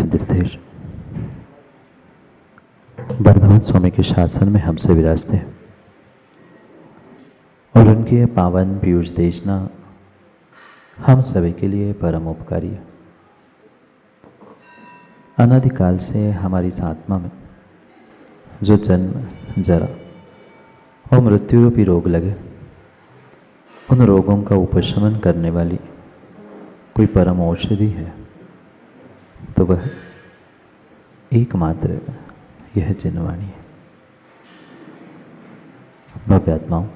मंदिर धीर वर्धमान स्वामी के शासन में हमसे विराजते हैं और उनकी पावन पीयूष देशना हम सभी के लिए परम उपकारी है। अनादिकाल से हमारी इस आत्मा में जो जन्म जरा और मृत्यु रूपी रोग लगे, उन रोगों का उपशमन करने वाली कोई परम औषधि है तो वह एकमात्र यह जिनवाणी है। भव्य आत्माओं,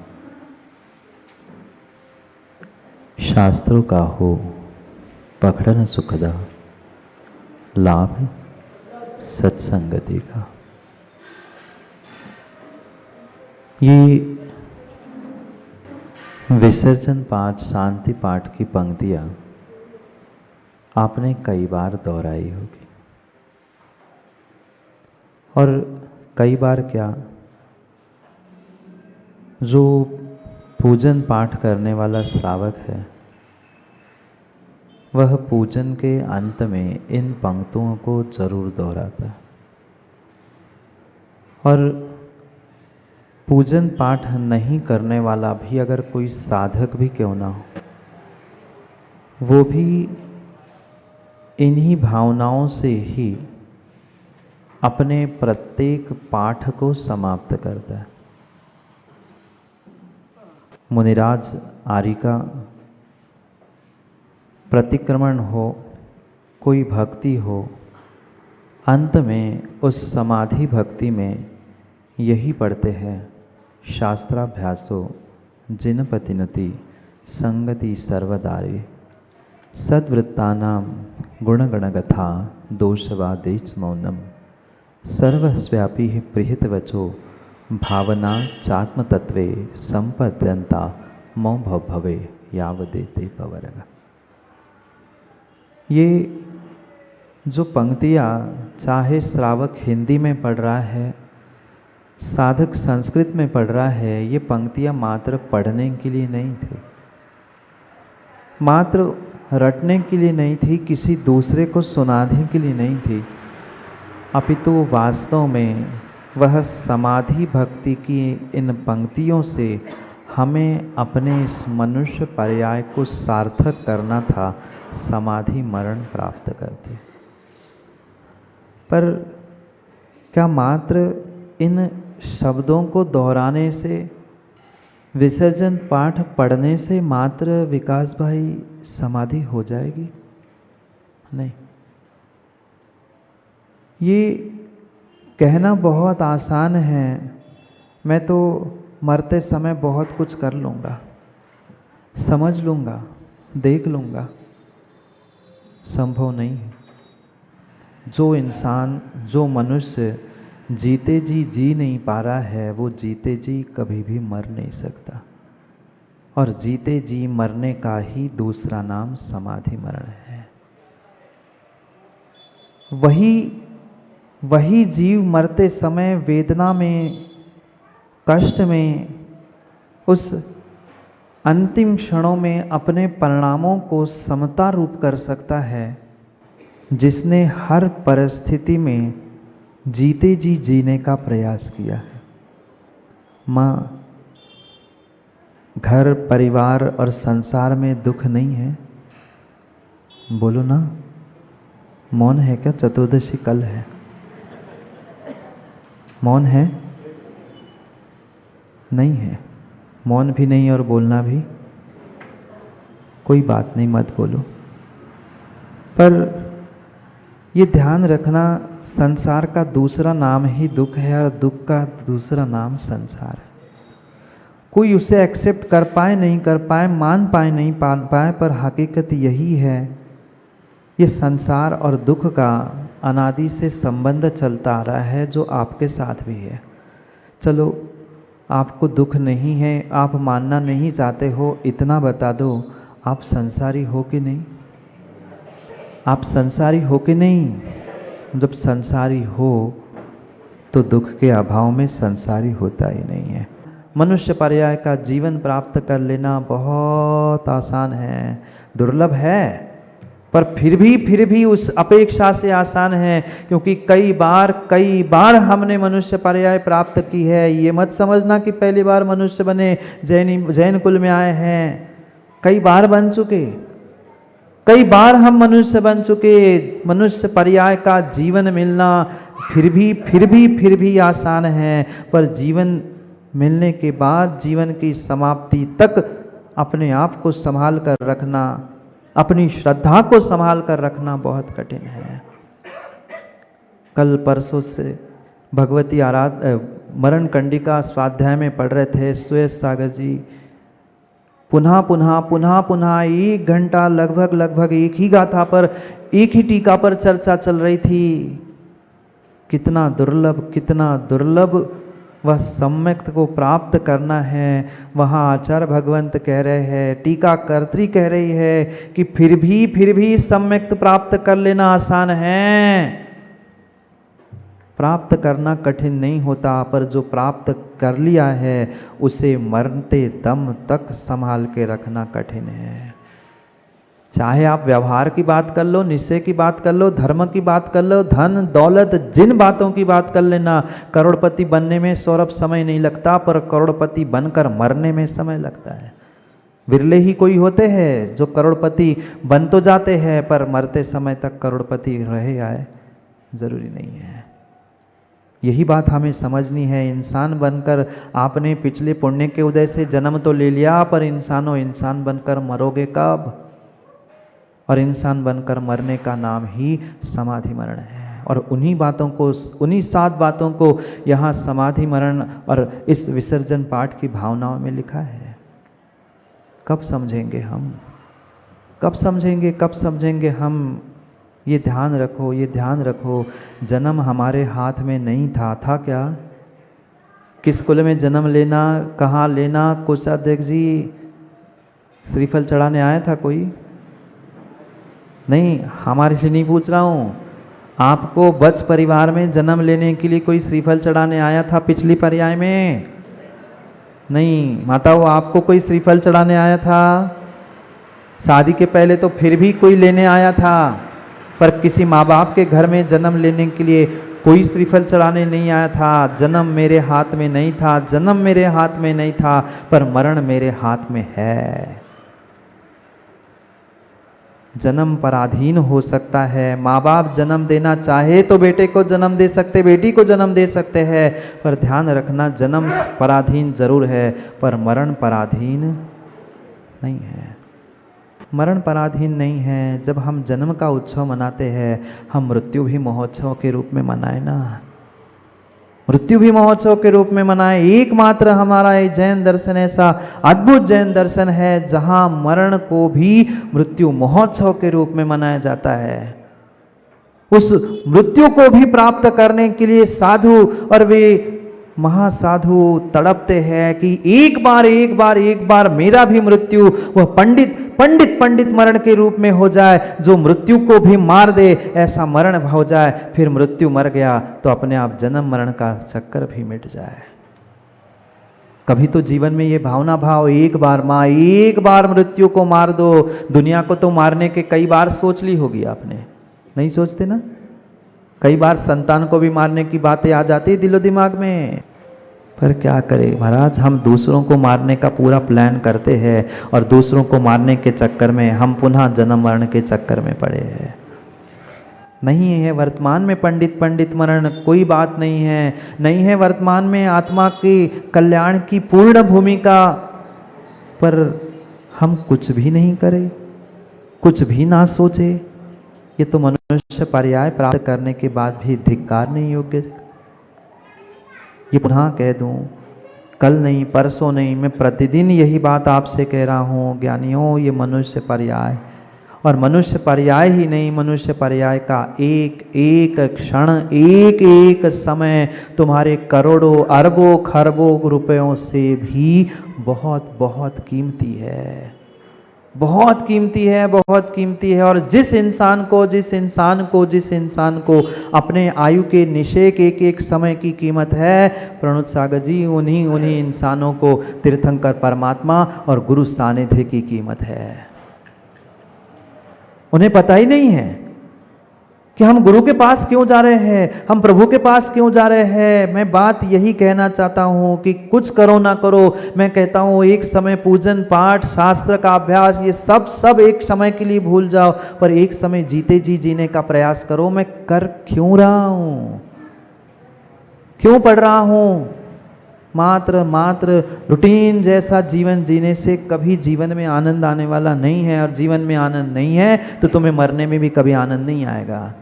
शास्त्रों का हो पकड़न सुखदा, लाभ सत्संगति का। ये विसर्जन पाठ, शांति पाठ की पंक्तियां आपने कई बार दोहराई होगी और कई बार क्या, जो पूजन पाठ करने वाला श्रावक है वह पूजन के अंत में इन पंक्तियों को जरूर दोहराता है। और पूजन पाठ नहीं करने वाला भी अगर कोई साधक भी क्यों ना हो, वो भी इन्हीं भावनाओं से ही अपने प्रत्येक पाठ को समाप्त करता है। मुनिराज आर्य का प्रतिक्रमण हो, कोई भक्ति हो, अंत में उस समाधि भक्ति में यही पढ़ते हैं, शास्त्राभ्यासो जिनपतिनुति संगति सर्वदारी, सद्वृत्तानाम गुणगणगथा दोषवादेच मौनम, सर्वस्व्यापी प्रिहितवचो भावना चात्मतत्वे संपद्यंता मौ भवे यावदेते पवरग। ये जो पंक्तियाँ चाहे श्रावक हिंदी में पढ़ रहा है, साधक संस्कृत में पढ़ रहा है, ये पंक्तियाँ मात्र पढ़ने के लिए नहीं थी, मात्र रटने के लिए नहीं थी, किसी दूसरे को सुनाने के लिए नहीं थी, अपितु वास्तव में वह समाधि भक्ति की इन पंक्तियों से हमें अपने इस मनुष्य पर्याय को सार्थक करना था, समाधि मरण प्राप्त करते। पर क्या मात्र इन शब्दों को दोहराने से, विसर्जन पाठ पढ़ने से मात्र विकास भाई समाधि हो जाएगी? नहीं। ये कहना बहुत आसान है, मैं तो मरते समय बहुत कुछ कर लूँगा, समझ लूँगा, देख लूँगा। संभव नहीं है। जो इंसान, जो मनुष्य जीते जी जी नहीं पा रहा है, वो जीते जी कभी भी मर नहीं सकता। और जीते जी मरने का ही दूसरा नाम समाधि मरण है। वही जीव मरते समय वेदना में, कष्ट में, उस अंतिम क्षणों में अपने परिणामों को समता रूप कर सकता है, जिसने हर परिस्थिति में जीते जी जीने का प्रयास किया है। माँ, घर परिवार और संसार में दुख नहीं है? बोलो ना। मौन है क्या? चतुर्दशी कल है, मौन है? नहीं है। मौन भी नहीं और बोलना भी, कोई बात नहीं, मत बोलो। पर ये ध्यान रखना, संसार का दूसरा नाम ही दुख है और दुख का दूसरा नाम संसार है। कोई उसे एक्सेप्ट कर पाए नहीं कर पाए, मान पाए नहीं मान पाए, पर हकीकत यही है, ये संसार और दुख का अनादि से संबंध चलता आ रहा है, जो आपके साथ भी है। चलो, आपको दुख नहीं है, आप मानना नहीं चाहते हो, इतना बता दो, आप संसारी हो कि नहीं? आप संसारी हो कि नहीं? जब संसारी हो तो दुख के अभाव में संसारी होता ही नहीं है। मनुष्य पर्याय का जीवन प्राप्त कर लेना बहुत आसान है, दुर्लभ है, पर फिर भी उस अपेक्षा से आसान है, क्योंकि कई बार हमने मनुष्य पर्याय प्राप्त की है। ये मत समझना कि पहली बार मनुष्य बने, जैन कुल में आए हैं, कई बार बन चुके, कई बार हम मनुष्य बन चुके। मनुष्य पर्याय का जीवन मिलना फिर भी आसान है, पर जीवन मिलने के बाद जीवन की समाप्ति तक अपने आप को संभाल कर रखना, अपनी श्रद्धा को संभाल कर रखना बहुत कठिन है। कल परसों से भगवती मरण कंडिका स्वाध्याय में पढ़ रहे थे सुयश सागर जी। पुनः 1 घंटा लगभग एक ही गाथा पर, एक ही टीका पर चर्चा चल रही थी। कितना दुर्लभ वह सम्यक्त को प्राप्त करना है। वहाँ आचार्य भगवंत कह रहे हैं, टीका कर्त्री कह रही है कि फिर भी सम्यक्त प्राप्त कर लेना आसान है, प्राप्त करना कठिन नहीं होता, पर जो प्राप्त कर लिया है उसे मरते दम तक संभाल के रखना कठिन है। चाहे आप व्यवहार की बात कर लो, निश्चय की बात कर लो, धर्म की बात कर लो, धन दौलत जिन बातों की बात कर लेना। करोड़पति बनने में सौरभ समय नहीं लगता, पर करोड़पति बनकर मरने में समय लगता है। विरले ही कोई होते हैं जो करोड़पति बन तो जाते हैं, पर मरते समय तक करोड़पति रहे आए जरूरी नहीं है। यही बात हमें समझनी है। इंसान बनकर आपने पिछले पुण्य के उदय से जन्म तो ले लिया, पर इंसान बनकर मरोगे कब? और इंसान बनकर मरने का नाम ही समाधि मरण है। और उन्हीं 7 बातों को यहाँ समाधि मरण और इस विसर्जन पाठ की भावनाओं में लिखा है। कब समझेंगे हम? कब समझेंगे हम? ये ध्यान रखो, जन्म हमारे हाथ में नहीं था क्या? किस कुल में जन्म लेना, कहाँ लेना? कोषाध्यक्ष जी, श्रीफल चढ़ाने आया था कोई? नहीं, हमारे लिए नहीं पूछ रहा हूँ। आपको बच परिवार में जन्म लेने के लिए कोई श्रीफल चढ़ाने आया था पिछली पर्याय में? नहीं। माताओं, आपको कोई श्रीफल चढ़ाने आया था? शादी के पहले तो फिर भी कोई लेने आया था, पर किसी माँ बाप के घर में जन्म लेने के लिए कोई श्रीफल चढ़ाने नहीं आया था। जन्म मेरे हाथ में नहीं था, पर मरण मेरे हाथ में है। जन्म पराधीन हो सकता है। माँ बाप जन्म देना चाहे तो बेटे को जन्म दे सकते, बेटी को जन्म दे सकते हैं, पर ध्यान रखना, जन्म पराधीन जरूर है, पर मरण पराधीन नहीं है। मरण पराधीन नहीं है। जब हम जन्म का उत्सव मनाते हैं, हम मृत्यु भी महोत्सव के रूप में मनाए ना, मृत्यु भी महोत्सव के रूप में मनाए। एकमात्र हमारा ये जैन दर्शन ऐसा अद्भुत जैन दर्शन है जहां मरण को भी मृत्यु महोत्सव के रूप में मनाया जाता है। उस मृत्यु को भी प्राप्त करने के लिए साधु और वे महासाधु तड़पते हैं कि एक बार मेरा भी मृत्यु वह पंडित मरण के रूप में हो जाए, जो मृत्यु को भी मार दे, ऐसा मरण हो जाए। फिर मृत्यु मर गया तो अपने आप जन्म मरण का चक्कर भी मिट जाए। कभी तो जीवन में ये भावना भाव, एक बार मृत्यु को मार दो। दुनिया को तो मारने के कई बार सोच ली होगी आपने, नहीं सोचते ना? कई बार संतान को भी मारने की बातें आ जाती दिलो दिमाग में, पर क्या करें महाराज, हम दूसरों को मारने का पूरा प्लान करते हैं और दूसरों को मारने के चक्कर में हम पुनः जन्म मरण के चक्कर में पड़े हैं। नहीं है वर्तमान में पंडित मरण, कोई बात नहीं है वर्तमान में आत्मा के कल्याण की पूर्ण भूमिका, पर हम कुछ भी नहीं करें, कुछ भी ना सोचे, ये तो मनुष्य पर्याय प्राप्त करने के बाद भी धिक्कार नहीं योग्य। ये पुनः कह दूं, कल नहीं परसों नहीं, मैं प्रतिदिन यही बात आपसे कह रहा हूँ ज्ञानियों, ये मनुष्य पर्याय, और मनुष्य पर्याय ही नहीं, मनुष्य पर्याय का एक एक क्षण, एक एक समय तुम्हारे करोड़ों अरबों खरबों रुपयों से भी बहुत बहुत कीमती है, बहुत कीमती है। और जिस इंसान को अपने आयु के निषेक एक एक समय की कीमत है, प्रणुत सागर जी, उन्हीं इंसानों को तीर्थंकर परमात्मा और गुरु सानिध्य की कीमत है। उन्हें पता ही नहीं है कि हम गुरु के पास क्यों जा रहे हैं, हम प्रभु के पास क्यों जा रहे हैं। मैं बात यही कहना चाहता हूँ कि कुछ करो ना करो, मैं कहता हूँ एक समय पूजन पाठ शास्त्र का अभ्यास ये सब एक समय के लिए भूल जाओ, पर एक समय जीते जी जीने का प्रयास करो। मैं कर क्यों रहा हूँ, क्यों पढ़ रहा हूँ। मात्र रूटीन जैसा जीवन जीने से कभी जीवन में आनंद आने वाला नहीं है, और जीवन में आनंद नहीं है तो तुम्हें मरने में भी कभी आनंद नहीं आएगा,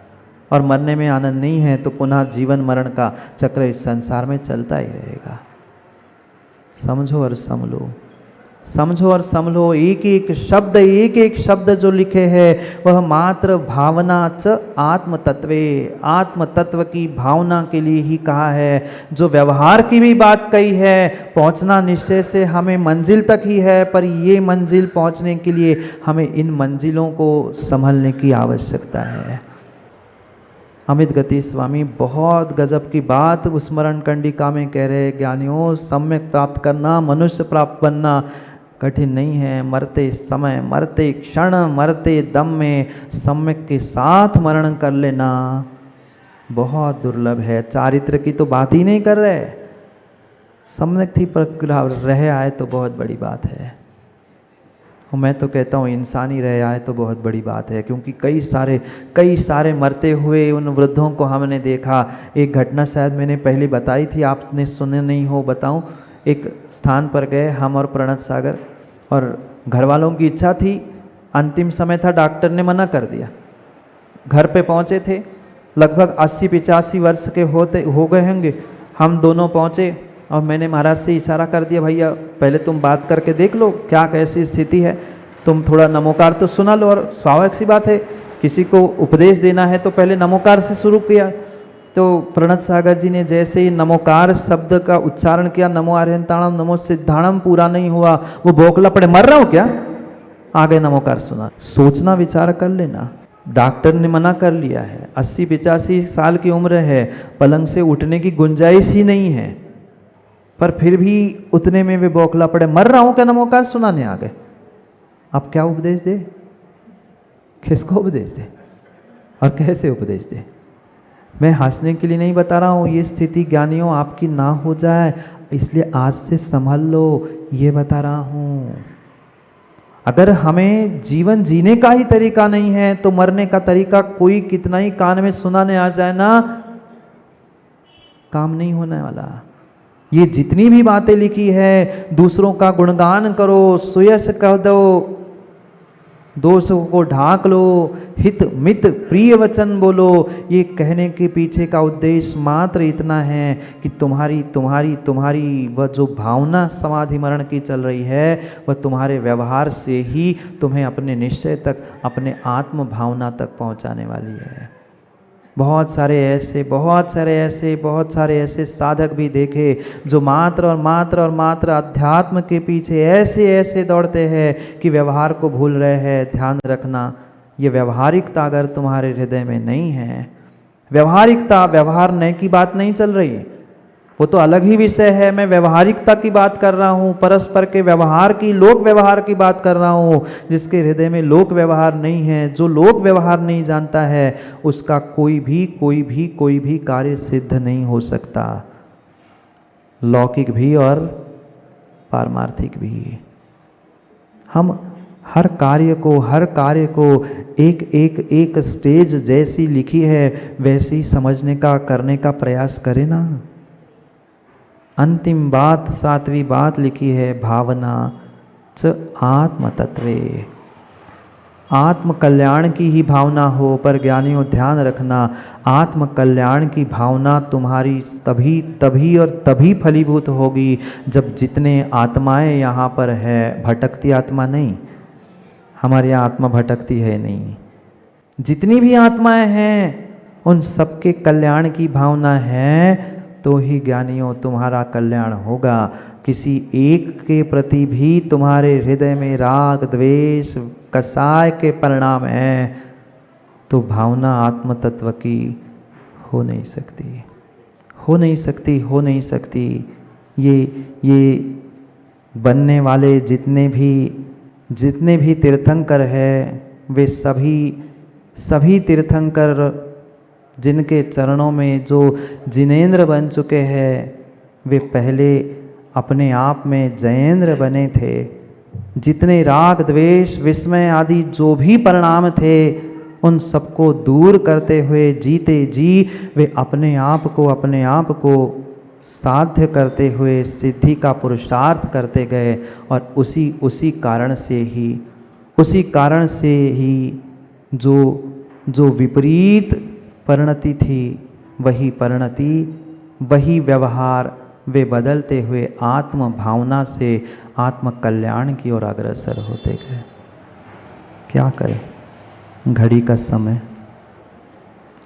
और मरने में आनंद नहीं है तो पुनः जीवन मरण का चक्र इस संसार में चलता ही रहेगा। समझो और समझो, समझो और समझो। एक एक शब्द जो लिखे हैं वह मात्र भावना च आत्म तत्वे, आत्म तत्व की भावना के लिए ही कहा है। जो व्यवहार की भी बात कही है, पहुंचना निश्चय से हमें मंजिल तक ही है, पर ये मंजिल पहुंचने के लिए हमें इन मंजिलों को संभलने की आवश्यकता है। अमित गति स्वामी बहुत गजब की बात उस स्मरण कंडिका में कह रहे, ज्ञानियों सम्यक प्राप्त करना, मनुष्य प्राप्त बनना कठिन नहीं है। मरते समय, मरते क्षण, मरते दम में सम्यक के साथ मरण कर लेना बहुत दुर्लभ है। चारित्र की तो बात ही नहीं कर रहे, सम्यक थी पर रह आए तो बहुत बड़ी बात है। और मैं तो कहता हूँ इंसान ही रह आए तो बहुत बड़ी बात है, क्योंकि कई सारे मरते हुए उन वृद्धों को हमने देखा। एक घटना शायद मैंने पहले बताई थी, आपने सुने नहीं हो, बताऊं। एक स्थान पर गए हम और प्रणत सागर, और घर वालों की इच्छा थी, अंतिम समय था, डॉक्टर ने मना कर दिया। घर पे पहुँचे थे, लगभग 80-85 वर्ष के हो गए होंगे। हम दोनों पहुँचे और मैंने महाराज से इशारा कर दिया, भैया पहले तुम बात करके देख लो क्या कैसी स्थिति है, तुम थोड़ा नमोकार तो सुना लो। और स्वाभाविक सी बात है, किसी को उपदेश देना है तो पहले नमोकार से शुरू किया। तो प्रणत सागर जी ने जैसे ही नमोकार शब्द का उच्चारण किया, नमो आर्यंताणम नमो सिद्धाणम, पूरा नहीं हुआ, वो बौखला पड़े, मर रहा हूँ क्या, आगे नमोकार सुना। सोचना विचार कर लेना, डॉक्टर ने मना कर लिया है, 80-85 साल की उम्र है, पलंग से उठने की गुंजाइश ही नहीं है, पर फिर भी उतने में वे बौखला पड़े, मर रहा हूं क्या, नमोकार सुनाने आ गए। अब क्या उपदेश दे, किसको उपदेश दे और कैसे उपदेश दे। मैं हंसने के लिए नहीं बता रहा हूं, ये स्थिति ज्ञानियों आपकी ना हो जाए इसलिए आज से संभल लो, ये बता रहा हूं। अगर हमें जीवन जीने का ही तरीका नहीं है तो मरने का तरीका कोई कितना ही कान में सुनाने आ जाए ना, काम नहीं होने वाला। ये जितनी भी बातें लिखी है, दूसरों का गुणगान करो, सुयश कह दो, दोषों को ढाक लो, हित मित प्रिय वचन बोलो, ये कहने के पीछे का उद्देश्य मात्र इतना है कि तुम्हारी वह जो भावना समाधि मरण की चल रही है, वह तुम्हारे व्यवहार से ही तुम्हें अपने निश्चय तक, अपने आत्म भावना तक पहुंचाने वाली है। बहुत सारे ऐसे साधक भी देखे जो मात्र अध्यात्म के पीछे ऐसे दौड़ते हैं कि व्यवहार को भूल रहे हैं। ध्यान रखना, ये व्यवहारिकता अगर तुम्हारे हृदय में नहीं है, व्यवहार नए की बात नहीं चल रही, वो तो अलग ही विषय है। मैं व्यवहारिकता की बात कर रहा हूँ, परस्पर के व्यवहार की, लोक व्यवहार की बात कर रहा हूँ। जिसके हृदय में लोक व्यवहार नहीं है, जो लोक व्यवहार नहीं जानता है, उसका कोई भी कार्य सिद्ध नहीं हो सकता, लौकिक भी और पारमार्थिक भी। हम हर कार्य को एक स्टेज जैसी लिखी है वैसे ही समझने का, करने का प्रयास करें ना। अंतिम बात, 7वीं बात लिखी है, भावना च आत्म तत्वे, आत्म कल्याण की ही भावना हो। पर ज्ञानियों ध्यान रखना, आत्म कल्याण की भावना तुम्हारी तभी फलीभूत होगी जब जितने आत्माएं यहाँ पर है, भटकती आत्मा नहीं, हमारे यहाँ आत्मा भटकती है नहीं, जितनी भी आत्माएं हैं उन सबके कल्याण की भावना है, तो ही ज्ञानियों तुम्हारा कल्याण होगा। किसी एक के प्रति भी तुम्हारे हृदय में राग द्वेष कसाय के परिणाम है तो भावना आत्म तत्व की हो नहीं सकती। ये बनने वाले जितने भी तीर्थंकर है, वे सभी तीर्थंकर जिनके चरणों में जो जिनेंद्र बन चुके हैं, वे पहले अपने आप में जयेंद्र बने थे। जितने राग द्वेष विस्मय आदि जो भी परिणाम थे, उन सबको दूर करते हुए जीते जी वे अपने आप को साध्य करते हुए सिद्धि का पुरुषार्थ करते गए। और उसी कारण से ही जो विपरीत परिणति थी, वही परिणति, वही व्यवहार, वे बदलते हुए आत्म भावना से आत्म कल्याण की ओर अग्रसर होते गए। क्या करें, घड़ी का समय,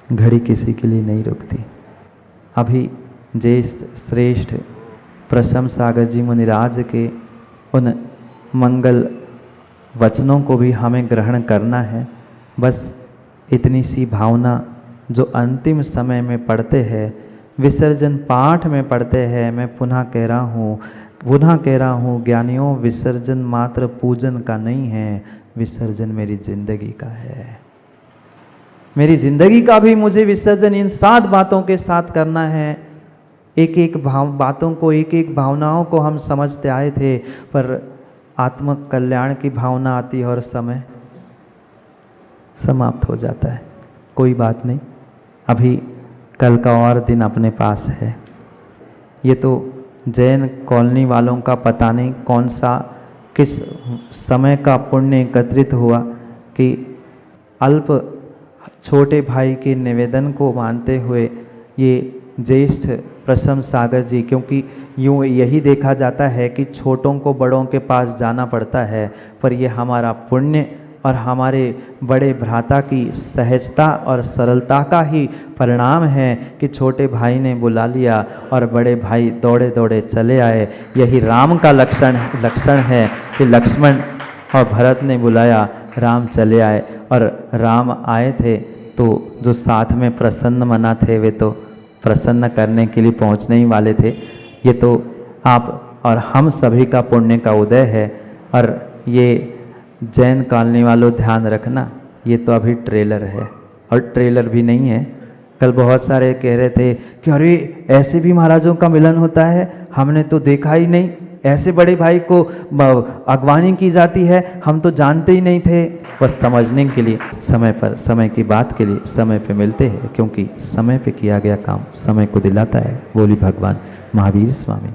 घड़ी किसी के लिए नहीं रुकती। अभी ज्येष्ठ श्रेष्ठ प्रसम सागर जी मुनिराज के उन मंगल वचनों को भी हमें ग्रहण करना है। बस इतनी सी भावना जो अंतिम समय में पढ़ते हैं, विसर्जन पाठ में पढ़ते हैं। मैं पुनः कह रहा हूँ ज्ञानियों, विसर्जन मात्र पूजन का नहीं है, विसर्जन मेरी जिंदगी का है। मेरी जिंदगी का भी मुझे विसर्जन इन 7 बातों के साथ करना है। एक एक बातों को, एक एक भावनाओं को हम समझते आए थे, पर आत्म कल्याण की भावना आती है और समय समाप्त हो जाता है। कोई बात नहीं, अभी कल का और दिन अपने पास है। ये तो जैन कॉलोनी वालों का पता नहीं कौन सा किस समय का पुण्य एकत्रित हुआ कि अल्प छोटे भाई के निवेदन को मानते हुए ये ज्येष्ठ प्रसम सागर जी, क्योंकि यूँ यही देखा जाता है कि छोटों को बड़ों के पास जाना पड़ता है, पर ये हमारा पुण्य और हमारे बड़े भ्राता की सहजता और सरलता का ही परिणाम है कि छोटे भाई ने बुला लिया और बड़े भाई दौड़े दौड़े चले आए। यही राम का लक्षण है कि लक्ष्मण और भरत ने बुलाया, राम चले आए। और राम आए थे तो जो साथ में प्रसन्न मना थे, वे तो प्रसन्न करने के लिए पहुंचने ही वाले थे। ये तो आप और हम सभी का पुण्य का उदय है। और ये जैन कॉलोनी वालों ध्यान रखना, ये तो अभी ट्रेलर है और ट्रेलर भी नहीं है। कल बहुत सारे कह रहे थे कि अरे ऐसे भी महाराजों का मिलन होता है, हमने तो देखा ही नहीं, ऐसे बड़े भाई को अगवानी की जाती है, हम तो जानते ही नहीं थे। बस समझने के लिए समय की बात के लिए समय पे मिलते हैं, क्योंकि समय पे किया गया काम समय को दिलाता है। बोली भगवान महावीर स्वामी।